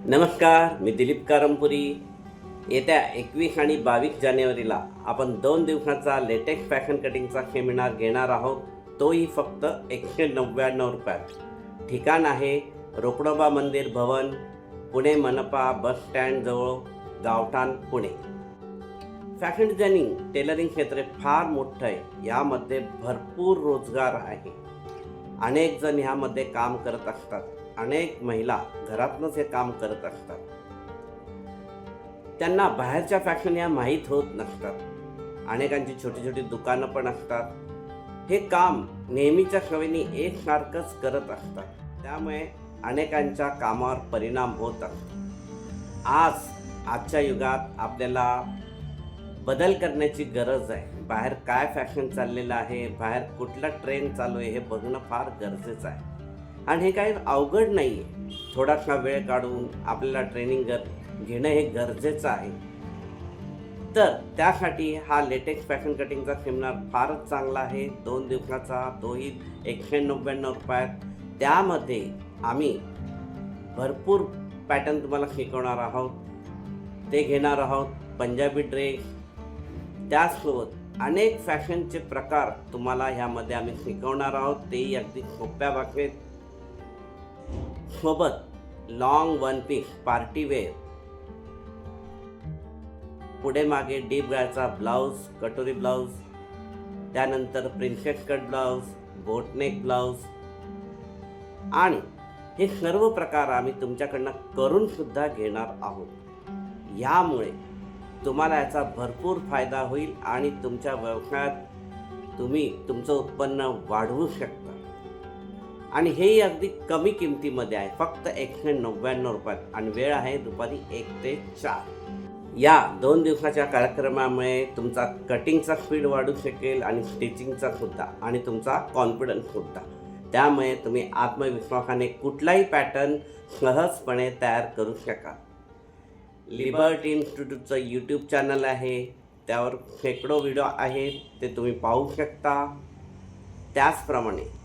नमस्कार, मी दिलीप कारंपुरी. येत्या 21 आणि 22 जानेवारीला आपण 2 दिवसांचा लेटेक्स फॅशन कटिंगचा सेमिनार घेणार आहोत. तोही फक्त 199 रुपयात. ठिकाण आहे रोकडोबा मंदिर भवन, पुणे मनपा बस स्टँडजवळ, गावठाण, पुणे. फॅशन डिझायनिंग टेलरिंग क्षेत्र फार मोठं आहे. यामध्ये भरपूर रोजगार आहे. अनेक जण ह्यामध्ये काम करत असतात. अनेक महिला घरातूनच हे काम करत असतात. त्यांना बाहेरच्या फॅशन या माहीत होत नसतात. अनेकांची छोटी छोटी दुकानं पण असतात. हे काम नेहमीच्या सवयीने एकसारखंच करत असतात. त्यामुळे अनेकांच्या कामावर परिणाम होत असतो. आजच्या युगात आपल्याला बदल करण्याची गरज आहे. बाहेर काय फॅशन चाललेलं आहे, बाहेर कुठला ट्रेंड चालू आहे हे बघणं फार गरजेचं आहे. आणि हे काही अवघड नाही आहे. थोडासा वेळ काढून आपल्याला ट्रेनिंग घेणं हे गरजेचं आहे. तर त्यासाठी हा लेटेक्स फॅशन कटिंगचा सेमिनार फारच चांगला आहे. 2 दिवसाचा, तोही 199 रुपयात. त्यामध्ये आम्ही भरपूर पॅटर्न तुम्हाला शिकवणार आहोत. ते घेणार आहोत. पंजाबी ड्रेस, त्याचसोबत अनेक फॅशनचे प्रकार तुम्हाला ह्यामध्ये आम्ही शिकवणार आहोत. तेही अगदी सोप्या भाषेत. सोबत long one piece party wear, पुढे मागे डीप गळ्याचा ब्लाऊज, कटोरी ब्लाऊज, त्यानंतर princess cut blouse, boatneck blouse, आणि हे सर्व प्रकार आम्ही तुमच्याकडनं करून सुद्धा घेणार आहोत. यामुळे तुम्हाला याचा भरपूर फायदा होईल आणि तुमच्या व्यवसायात तुम्ही तुमचं उत्पन्न वाढवू शकता. आणि हेही अगदी कमी किमतीमध्ये आहे, फक्त 199 रुपयात. आणि वेळ आहे दुपारी 1 ते 4. या 2 दिवसाच्या कार्यक्रमामुळे तुमचा कटिंगचा स्पीड वाढू शकेल आणि स्टिचिंगचा सुद्धा, आणि तुमचा कॉन्फिडन्स सुद्धा. त्यामुळे तुम्ही आत्मविश्वासाने कुठलाही पॅटर्न सहजपणे तयार करू शकाल. लिबर्टी इन्स्टिट्यूटचं यूट्यूब चॅनल आहे. त्यावर शेकडो व्हिडिओ आहेत, ते तुम्ही पाहू शकता. त्याचप्रमाणे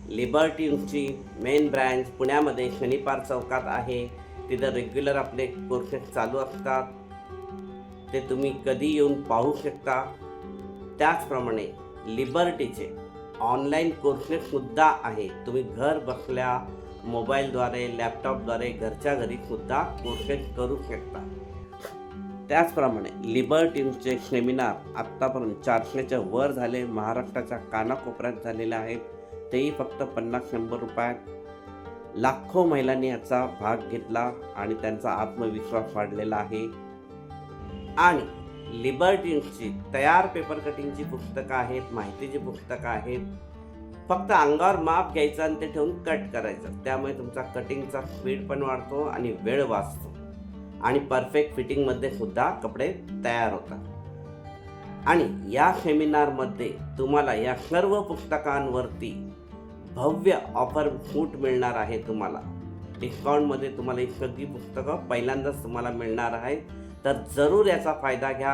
लिबर्टीची मेन ब्रँच पुण्यामध्ये शनिवार चौकात आहे. तिथं रेग्युलर आपले कोर्सेस चालू असतात. ते तुम्ही कधी येऊन पाहू शकता. त्याचप्रमाणे लिबर्टीचे ऑनलाईन कोर्सेससुद्धा आहे. तुम्ही घर बसल्या मोबाईलद्वारे, लॅपटॉपद्वारे घरच्या घरीसुद्धा कोर्सेस करू शकता. त्याचप्रमाणे लिबर्टीचे सेमिनार आत्तापर्यंत 400च्या वर झाले. महाराष्ट्राच्या कानाकोपऱ्यात झालेले आहेत. तेही फक्त 50-100 रुपयात. लाखो महिलांनी याचा भाग घेतला आणि त्यांचा आत्मविश्वास वाढलेला आहे. आणि लिबर्टीची तयार पेपर कटिंगची पुस्तकं आहेत, माहितीची पुस्तकं आहेत. फक्त अंगावर माप घ्यायचं आणि ते ठेवून कट करायचं. त्यामुळे तुमचा कटिंगचा स्पीड पण वाढतो आणि वेळ वाचतो. आणि परफेक्ट फिटिंगमध्ये सुद्धा कपडे तयार होतात. आणि या सेमिनारमध्ये तुम्हाला या सर्व पुस्तकांवरती भव्य ऑफर सूट मिळणार आहे. तुम्हाला डिस्काउंटमध्ये तुम्हाला ही सगळी पुस्तकं पहिल्यांदाच तुम्हाला मिळणार आहेत. तर जरूर याचा फायदा घ्या.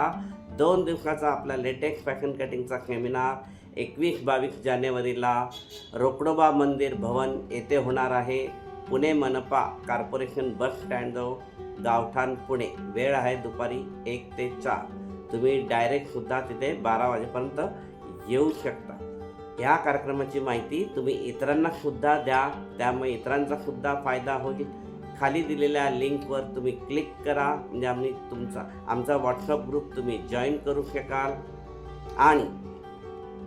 2 दिवसाचा आपला लेटेक्स फॅशन कटिंगचा सेमिनार 21-22 जानेवारीला रोकडोबा मंदिर भवन येथे होणार आहे. पुणे मनपा कॉर्पोरेशन बस स्टँडजवळ, गावठाण, पुणे. वेळ आहे दुपारी 1 ते 4. तुम्ही डायरेक्टसुद्धा तिथे 12 वाजेपर्यंत येऊ शकता. ह्या कार्यक्रमाची माहिती तुम्ही इतरांनासुद्धा द्या. त्यामुळे इतरांचासुद्धा फायदा होईल. खाली दिलेल्या लिंकवर तुम्ही क्लिक करा. म्हणजे आमचा व्हॉट्सअप ग्रुप तुम्ही जॉईन करू शकाल. आणि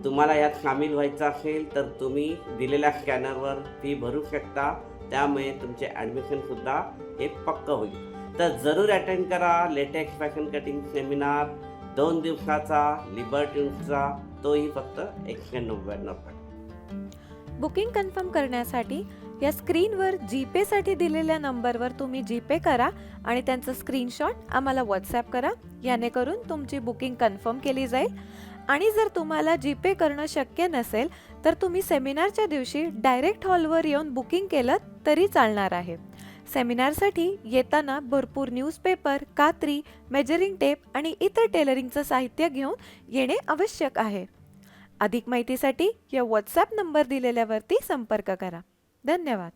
तुम्हाला यात सामील व्हायचं असेल तर तुम्ही दिलेल्या स्कॅनरवर फी भरू शकता. त्यामुळे तुमचे ॲडमिशनसुद्धा हे पक्कं होईल. तर जरूर अटेंड करा लेटेक्स फॅशन कटिंग सेमिनार 2 दिवसाचा लिबर्टीचा. तोही फक्त 199 रुपये. बुकिंग कन्फर्म करण्यासाठी या स्क्रीनवर जीपेसाठी दिलेल्या नंबरवर तुम्ही जीपे करा आणि त्यांचं स्क्रीनशॉट आम्हाला व्हॉट्सॲप करा. याने करून तुमची बुकिंग कन्फर्म केली जाईल. आणि जर तुम्हाला जीपे करणं शक्य नसेल तर तुम्ही सेमिनारच्या दिवशी डायरेक्ट हॉलवर येऊन बुकिंग केलं तरी चालणार आहे. सेमिनारसाठी येताना भरपूर न्यूजपेपर, कात्री, मेजरिंग टेप आणि इतर टेलरिंगचं साहित्य घेऊन येणे आवश्यक आहे. अधिक माहितीसाठी या व्हॉट्सॲप नंबर दिलेल्यावरती संपर्क करा. धन्यवाद.